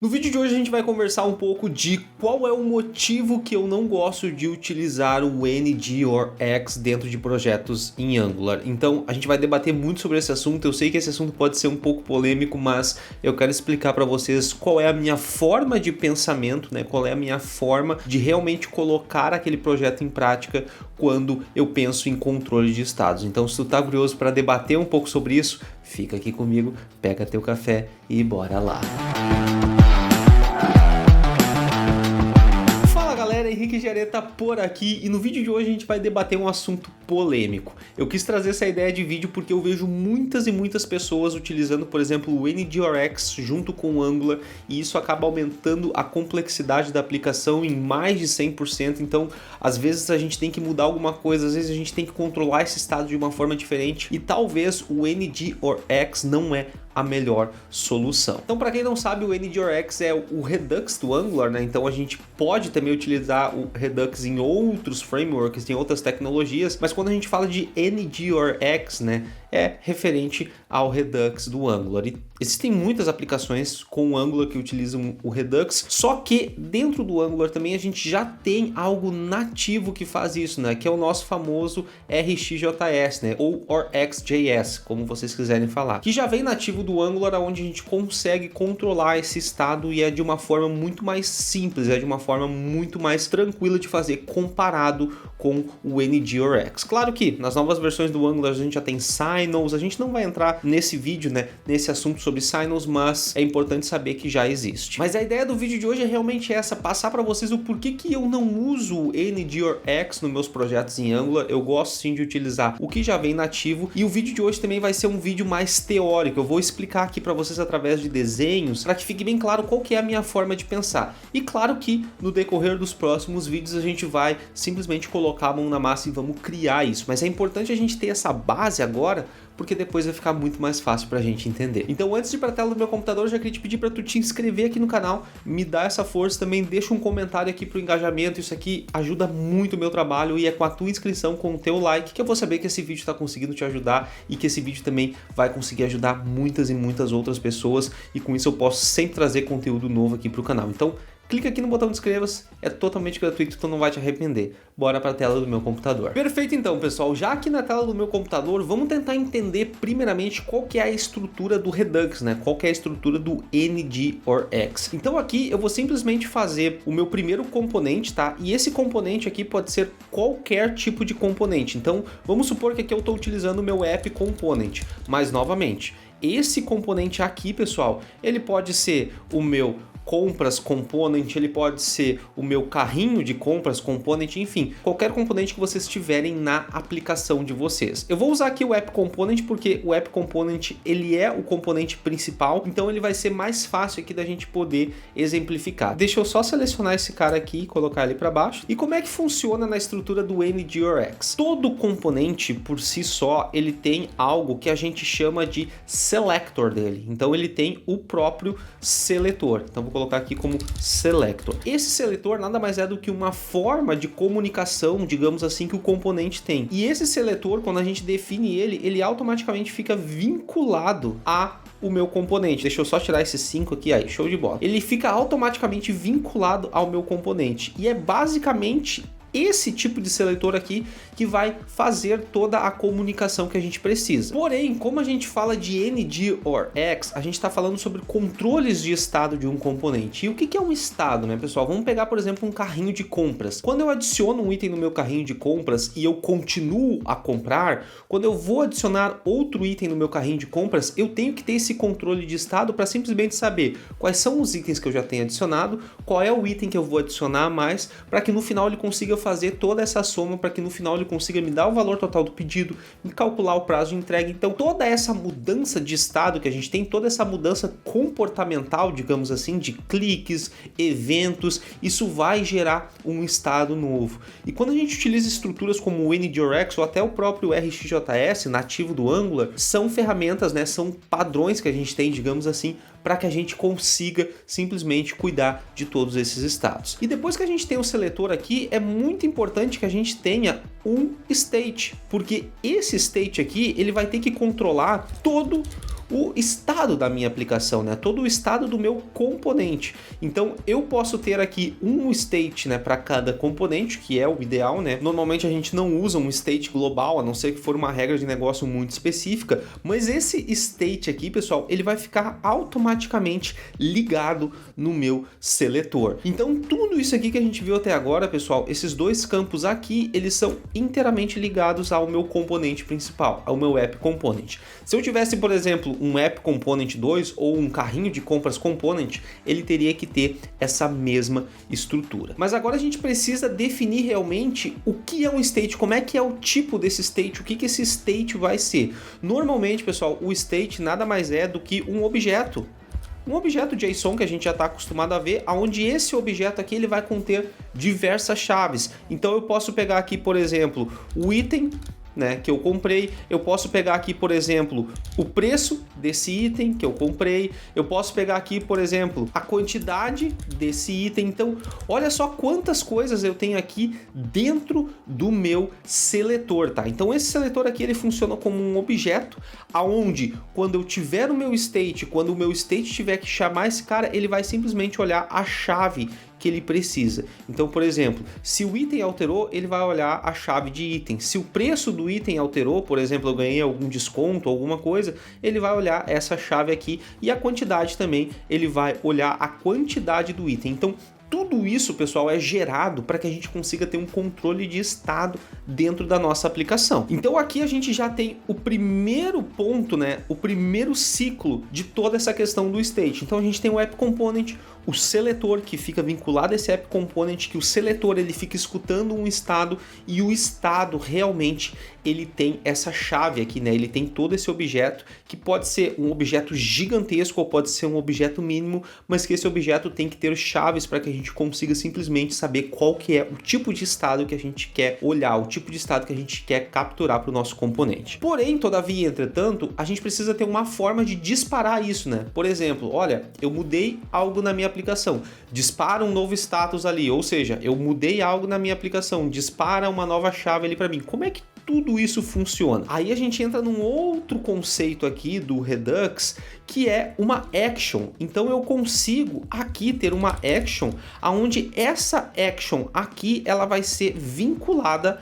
No vídeo de hoje a gente vai conversar um pouco de qual é o motivo que eu não gosto de utilizar o NGORX dentro de projetos em Angular. Então a gente vai debater muito sobre esse assunto. Eu sei que esse assunto pode ser um pouco polêmico, mas eu quero explicar para vocês qual é a minha forma de pensamento, né? Qual é a minha forma de realmente colocar aquele projeto em prática quando eu penso em controle de estados. Então, se tu tá curioso para debater um pouco sobre isso, fica aqui comigo, pega teu café e bora lá. Henrique Jareta por aqui, e no vídeo de hoje a gente vai debater um assunto polêmico. Eu quis trazer essa ideia de vídeo porque eu vejo muitas e muitas pessoas utilizando, por exemplo, o NGORX junto com o Angular, e isso acaba aumentando a complexidade da aplicação em mais de 100%. Então, às vezes a gente tem que mudar alguma coisa, às vezes a gente tem que controlar esse estado de uma forma diferente, e talvez o NGORX não é a melhor solução. Então, para quem não sabe, o NGORX é o Redux do Angular, né? Então a gente pode também utilizar o Redux em outros frameworks, em outras tecnologias, mas quando a gente fala de NGORX, né, é referente ao Redux do Angular. E existem muitas aplicações com o Angular que utilizam o Redux, só que dentro do Angular também a gente já tem algo nativo que faz isso, né? Que é o nosso famoso RxJS, né? Ou RxJS, como vocês quiserem falar, que já vem nativo do Angular, onde a gente consegue controlar esse estado e é de uma forma muito mais simples, é de uma forma muito mais tranquila de fazer comparado com o NGORX. Claro que nas novas versões do Angular a gente já tem Signals, a gente não vai entrar nesse vídeo, né, nesse assunto sobre Signals, mas é importante saber que já existe. Mas a ideia do vídeo de hoje é realmente essa, passar para vocês o porquê que eu não uso o NGORX nos meus projetos em Angular. Eu gosto sim de utilizar o que já vem nativo, e o vídeo de hoje também vai ser um vídeo mais teórico. Eu vou explicar aqui para vocês através de desenhos, para que fique bem claro qual que é a minha forma de pensar. E claro que no decorrer dos próximos vídeos a gente vai simplesmente colocar a mão na massa e vamos criar isso. Mas é importante a gente ter essa base agora, porque depois vai ficar muito mais fácil pra gente entender. Então, antes de ir pra tela do meu computador, eu já queria te pedir para tu te inscrever aqui no canal, me dá essa força também, deixa um comentário aqui pro engajamento. Isso aqui ajuda muito o meu trabalho, e é com a tua inscrição, com o teu like, que eu vou saber que esse vídeo tá conseguindo te ajudar, e que esse vídeo também vai conseguir ajudar muitas e muitas outras pessoas, e com isso eu posso sempre trazer conteúdo novo aqui pro canal. Então, clica aqui no botão de inscreva-se, é totalmente gratuito, então não vai te arrepender. Bora para a tela do meu computador. Perfeito então, pessoal, já aqui na tela do meu computador, vamos tentar entender primeiramente qual que é a estrutura do Redux, né? Qual que é a estrutura do NGORX. Então aqui eu vou simplesmente fazer o meu primeiro componente, tá? E esse componente aqui pode ser qualquer tipo de componente. Então vamos supor que aqui eu estou utilizando o meu app component, mas novamente, esse componente aqui, pessoal, ele pode ser o meu compras component, ele pode ser o meu carrinho de compras component, enfim, qualquer componente que vocês tiverem na aplicação de vocês. Eu vou usar aqui o app component porque o app component ele é o componente principal, então ele vai ser mais fácil aqui da gente poder exemplificar. Deixa eu só selecionar esse cara aqui e colocar ele para baixo. E como é que funciona na estrutura do NGORX? Todo componente por si só, ele tem algo que a gente chama de selector dele. Então ele tem o próprio seletor. Então vou colocar aqui como selector. Esse seletor nada mais é do que uma forma de comunicação, digamos assim, que o componente tem. E esse seletor, quando a gente define ele, ele automaticamente fica vinculado a o meu componente. Deixa eu só tirar esses 5 aqui, aí, show de bola. Ele fica automaticamente vinculado ao meu componente. E é basicamente esse tipo de seletor aqui que vai fazer toda a comunicação que a gente precisa. Porém, como a gente fala de NGORX, a gente está falando sobre controles de estado de um componente. E o que é um estado, né, pessoal? Vamos pegar, por exemplo, um carrinho de compras. Quando eu adiciono um item no meu carrinho de compras e eu continuo a comprar, quando eu vou adicionar outro item no meu carrinho de compras, eu tenho que ter esse controle de estado para simplesmente saber quais são os itens que eu já tenho adicionado, qual é o item que eu vou adicionar a mais, para que no final ele consiga fazer toda essa soma, para que no final ele consiga me dar o valor total do pedido, me calcular o prazo de entrega. Então toda essa mudança de estado que a gente tem, toda essa mudança comportamental, digamos assim, de cliques, eventos, isso vai gerar um estado novo. E quando a gente utiliza estruturas como o NGORX ou até o próprio RxJS nativo do Angular, são ferramentas, né, são padrões que a gente tem, digamos assim, para que a gente consiga simplesmente cuidar de todos esses estados. E depois que a gente tem o seletor aqui, é muito importante que a gente tenha um state, porque esse state aqui ele vai ter que controlar todo o estado da minha aplicação, né? Todo o estado do meu componente. Então eu posso ter aqui um state, né, para cada componente, que é o ideal, né? Normalmente a gente não usa um state global, a não ser que for uma regra de negócio muito específica, mas esse state aqui, pessoal, ele vai ficar automaticamente ligado no meu seletor. Então tudo isso aqui que a gente viu até agora, pessoal, esses dois campos aqui, eles são inteiramente ligados ao meu componente principal, ao meu app component. Se eu tivesse, por exemplo, um app component 2 ou um carrinho de compras component, ele teria que ter essa mesma estrutura. Mas agora a gente precisa definir realmente o que é um state, como é que é o tipo desse state, o que esse state vai ser. Normalmente, pessoal, o state nada mais é do que um objeto JSON que a gente já está acostumado a ver, onde esse objeto aqui ele vai conter diversas chaves. Então eu posso pegar aqui, por exemplo, o item, né, que eu comprei, eu posso pegar aqui, por exemplo, o preço desse item que eu comprei, eu posso pegar aqui, por exemplo, a quantidade desse item. Então, olha só quantas coisas eu tenho aqui dentro do meu seletor, tá? Então, esse seletor aqui, ele funciona como um objeto, aonde, quando eu tiver o meu state, quando o meu state tiver que chamar esse cara, ele vai simplesmente olhar a chave que ele precisa. Então, por exemplo, se o item alterou, ele vai olhar a chave de item. Se o preço do item alterou, por exemplo, eu ganhei algum desconto, alguma coisa, ele vai olhar essa chave aqui, e a quantidade também, ele vai olhar a quantidade do item. Então, tudo isso, pessoal, é gerado para que a gente consiga ter um controle de estado dentro da nossa aplicação. Então aqui a gente já tem o primeiro ponto, né? O primeiro ciclo de toda essa questão do state. Então a gente tem o app component, o seletor que fica vinculado a esse app component, que o seletor ele fica escutando um estado, e o estado realmente ele tem essa chave aqui, né? Ele tem todo esse objeto, que pode ser um objeto gigantesco ou pode ser um objeto mínimo, mas que esse objeto tem que ter chaves para que a gente consiga simplesmente saber qual que é o tipo de estado que a gente quer olhar, o tipo de estado que a gente quer capturar para o nosso componente. Porém, todavia, entretanto, a gente precisa ter uma forma de disparar isso, né? Por exemplo, olha, eu mudei algo na minha aplicação, dispara um novo status ali, ou seja, eu mudei algo na minha aplicação, dispara uma nova chave ali para mim. Como é que tudo isso funciona? Aí a gente entra num outro conceito aqui do Redux, que é uma action. Então eu consigo aqui ter uma action, onde essa action aqui ela vai ser vinculada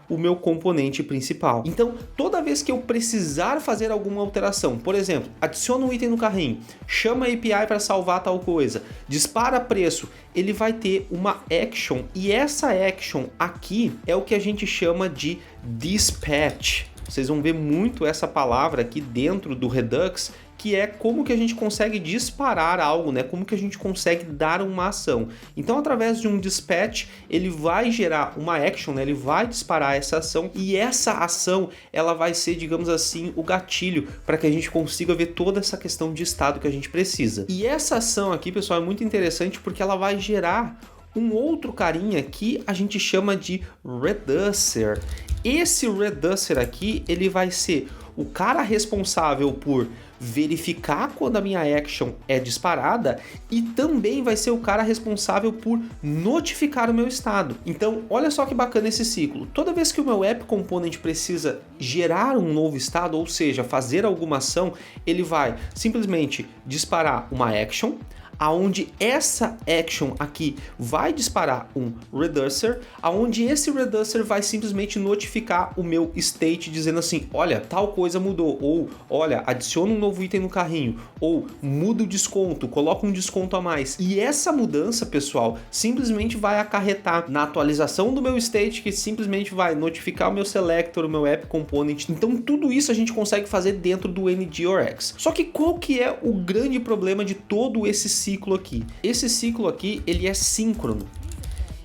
o meu componente principal. Então, toda vez que eu precisar fazer alguma alteração, por exemplo, adiciona um item no carrinho, chama a API para salvar tal coisa, dispara preço, ele vai ter uma action, e essa action aqui é o que a gente chama de dispatch. Vocês vão ver muito essa palavra aqui dentro do Redux, que é como que a gente consegue disparar algo, né? Como que a gente consegue dar uma ação. Então, através de um dispatch, ele vai gerar uma action, né? Ele vai disparar essa ação, e essa ação, ela vai ser, digamos assim, o gatilho para que a gente consiga ver toda essa questão de estado que a gente precisa. E essa ação aqui, pessoal, é muito interessante porque ela vai gerar um outro carinha que a gente chama de reducer. Esse reducer aqui, ele vai ser o cara responsável por verificar quando a minha action é disparada, e também vai ser o cara responsável por notificar o meu estado. Então, olha só que bacana esse ciclo. Toda vez que o meu app component precisa gerar um novo estado, ou seja, fazer alguma ação, ele vai simplesmente disparar uma action, aonde essa action aqui vai disparar um reducer, aonde esse reducer vai simplesmente notificar o meu state dizendo assim, olha, tal coisa mudou, ou olha, adiciona um novo item no carrinho, ou muda o desconto, coloca um desconto a mais. E essa mudança, pessoal, simplesmente vai acarretar na atualização do meu state, que simplesmente vai notificar o meu selector, o meu app component. Então tudo isso a gente consegue fazer dentro do NGRX. Só que qual que é o grande problema de todo esse ciclo aqui? Esse ciclo aqui, ele é síncrono.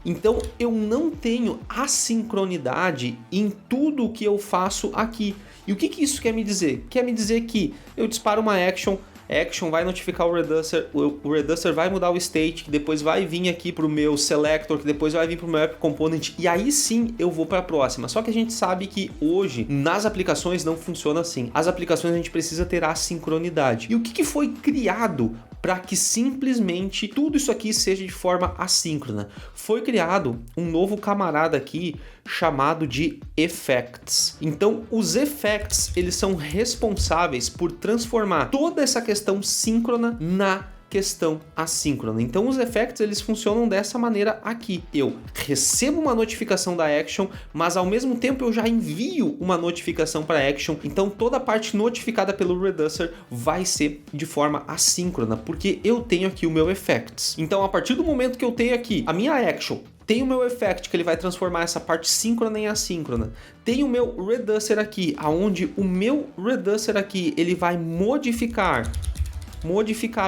Então eu não tenho assincronidade em tudo que eu faço aqui. E o que isso quer me dizer? Quer me dizer que eu disparo uma action, a action vai notificar o reducer vai mudar o state, que depois vai vir aqui para o meu selector, que depois vai vir para o meu app component, e aí sim eu vou para a próxima. Só que a gente sabe que hoje nas aplicações não funciona assim. As aplicações a gente precisa ter a sincronidade. E o que foi criado para que simplesmente tudo isso aqui seja de forma assíncrona. Foi criado um novo camarada aqui chamado de effects. Então, os effects, eles são responsáveis por transformar toda essa questão síncrona na questão assíncrona. Então os effects eles funcionam dessa maneira aqui. Eu recebo uma notificação da action, mas ao mesmo tempo eu já envio uma notificação para a action. Então toda a parte notificada pelo Reducer vai ser de forma assíncrona, porque eu tenho aqui o meu effects. Então a partir do momento que eu tenho aqui a minha action, tem o meu effect que ele vai transformar essa parte síncrona em assíncrona. Tem o meu Reducer aqui, aonde o meu Reducer aqui ele vai modificar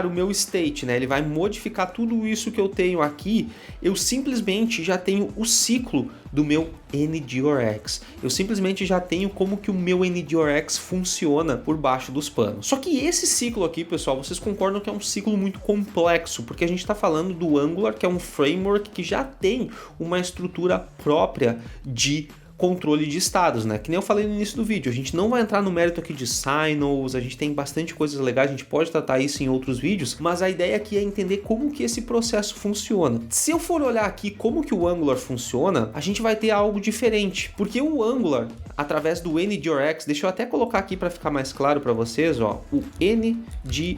o meu state, né? Ele vai modificar tudo isso que eu tenho aqui. Eu simplesmente já tenho o ciclo do meu NDRX. Eu simplesmente já tenho como que o meu NDRX funciona por baixo dos panos. Só que esse ciclo aqui, pessoal, vocês concordam que é um ciclo muito complexo, porque a gente está falando do Angular, que é um framework que já tem uma estrutura própria de controle de estados, né? Que nem eu falei no início do vídeo, a gente não vai entrar no mérito aqui de signals, a gente tem bastante coisas legais, a gente pode tratar isso em outros vídeos, mas a ideia aqui é entender como que esse processo funciona. Se eu for olhar aqui como que o Angular funciona, a gente vai ter algo diferente, porque o Angular, através do NDRX, deixa eu até colocar aqui para ficar mais claro para vocês, ó, o NDRX,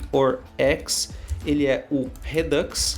ele é o Redux,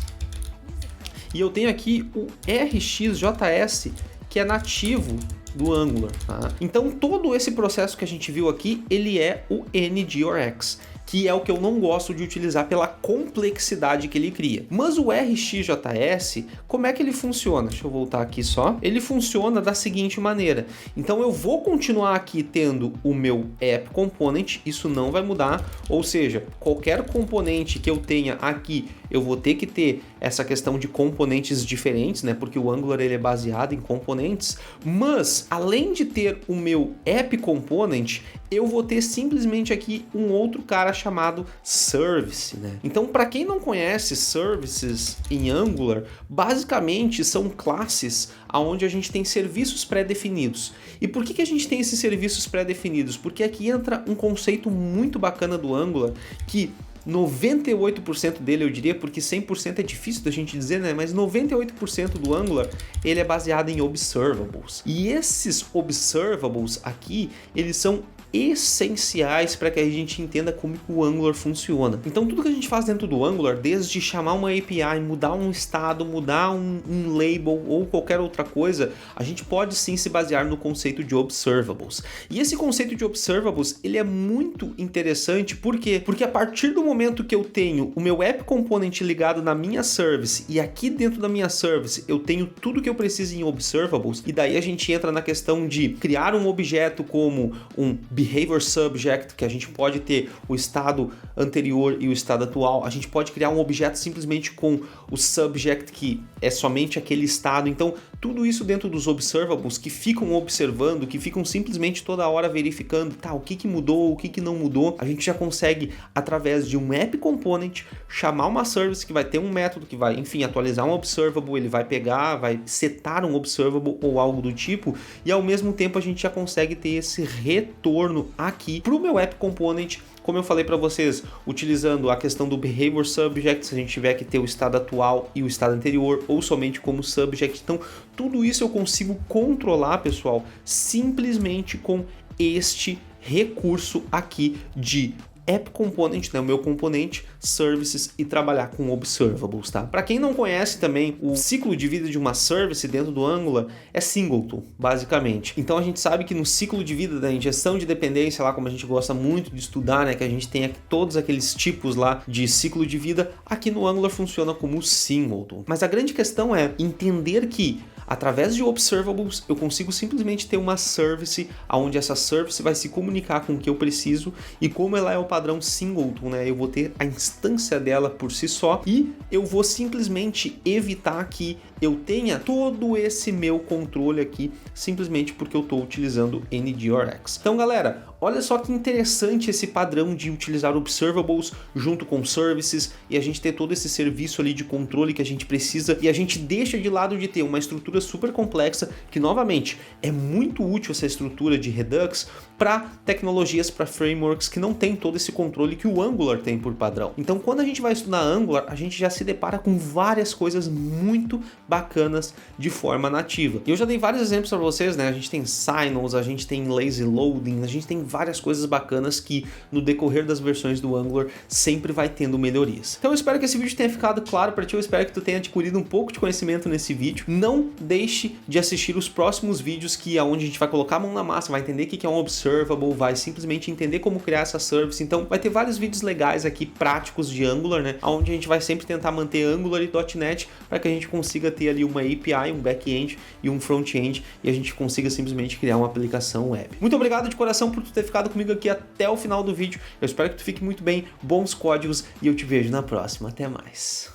e eu tenho aqui o RxJS, que é nativo do Angular, tá? Então todo esse processo que a gente viu aqui, ele é o NDRX, que é o que eu não gosto de utilizar pela complexidade que ele cria. Mas o RxJS, como é que ele funciona? Deixa eu voltar aqui só. Ele funciona da seguinte maneira. Então eu vou continuar aqui tendo o meu app component, isso não vai mudar, ou seja, qualquer componente que eu tenha aqui, eu vou ter que ter essa questão de componentes diferentes, né? Porque o Angular ele é baseado em componentes, mas além de ter o meu app component, eu vou ter simplesmente aqui um outro cara chamado service, né? Então, para quem não conhece services em Angular, basicamente são classes onde a gente tem serviços pré-definidos. E por que a gente tem esses serviços pré-definidos? Porque aqui entra um conceito muito bacana do Angular, que 98% dele eu diria, porque 100% é difícil da gente dizer, né? Mas 98% do Angular, ele é baseado em observables. E esses observables aqui, eles são essenciais para que a gente entenda como que o Angular funciona. Então tudo que a gente faz dentro do Angular, desde chamar uma API, mudar um estado, mudar um label ou qualquer outra coisa, a gente pode sim se basear no conceito de observables. E esse conceito de observables, ele é muito interessante, por quê? Porque a partir do momento que eu tenho o meu app component ligado na minha service e aqui dentro da minha service eu tenho tudo que eu preciso em observables, e daí a gente entra na questão de criar um objeto como um behavior subject, que a gente pode ter o estado anterior e o estado atual. A gente pode criar um objeto simplesmente com o subject, que é somente aquele estado. Então, tudo isso dentro dos observables que ficam observando, que ficam simplesmente toda hora verificando, tá, o que mudou, o que não mudou. A gente já consegue, através de um app component, chamar uma service que vai ter um método que vai, enfim, atualizar um observable, ele vai pegar, vai setar um observable ou algo do tipo, e ao mesmo tempo a gente já consegue ter esse retorno aqui para o meu app component, como eu falei para vocês, utilizando a questão do behavior subject, se a gente tiver que ter o estado atual e o estado anterior, ou somente como subject. Então, tudo isso eu consigo controlar, pessoal, simplesmente com este recurso aqui de app component, né, o meu componente, services e trabalhar com observables, tá? Para quem não conhece também, o ciclo de vida de uma service dentro do Angular é singleton, basicamente. Então a gente sabe que no ciclo de vida da injeção de dependência, lá como a gente gosta muito de estudar, né, que a gente tem aqui todos aqueles tipos lá de ciclo de vida, aqui no Angular funciona como singleton. Mas a grande questão é entender que através de observables, eu consigo simplesmente ter uma service, onde essa service vai se comunicar com o que eu preciso, e como ela é o padrão singleton, né, eu vou ter a instância dela por si só, e eu vou simplesmente evitar que eu tenha todo esse meu controle aqui, simplesmente porque eu estou utilizando NDRX. Então galera, olha só que interessante esse padrão de utilizar observables junto com services e a gente ter todo esse serviço ali de controle que a gente precisa, e a gente deixa de lado de ter uma estrutura super complexa, que novamente é muito útil essa estrutura de Redux para tecnologias, para frameworks que não tem todo esse controle que o Angular tem por padrão. Então quando a gente vai estudar Angular, a gente já se depara com várias coisas muito bacanas de forma nativa. E eu já dei vários exemplos para vocês, né? A gente tem signals, a gente tem lazy loading, a gente tem várias coisas bacanas que no decorrer das versões do Angular sempre vai tendo melhorias. Então eu espero que esse vídeo tenha ficado claro para ti, eu espero que tu tenha adquirido um pouco de conhecimento nesse vídeo. Não deixe de assistir os próximos vídeos, que é onde a gente vai colocar a mão na massa, vai entender o que é um observable, vai simplesmente entender como criar essa service. Então vai ter vários vídeos legais aqui, práticos de Angular, né? Onde a gente vai sempre tentar manter Angular e .NET para que a gente consiga ter ali uma API, um back-end e um front-end, e a gente consiga simplesmente criar uma aplicação web. Muito obrigado de coração por tu ter ficado comigo aqui até o final do vídeo. Eu espero que tu fique muito bem, bons códigos, e eu te vejo na próxima. Até mais.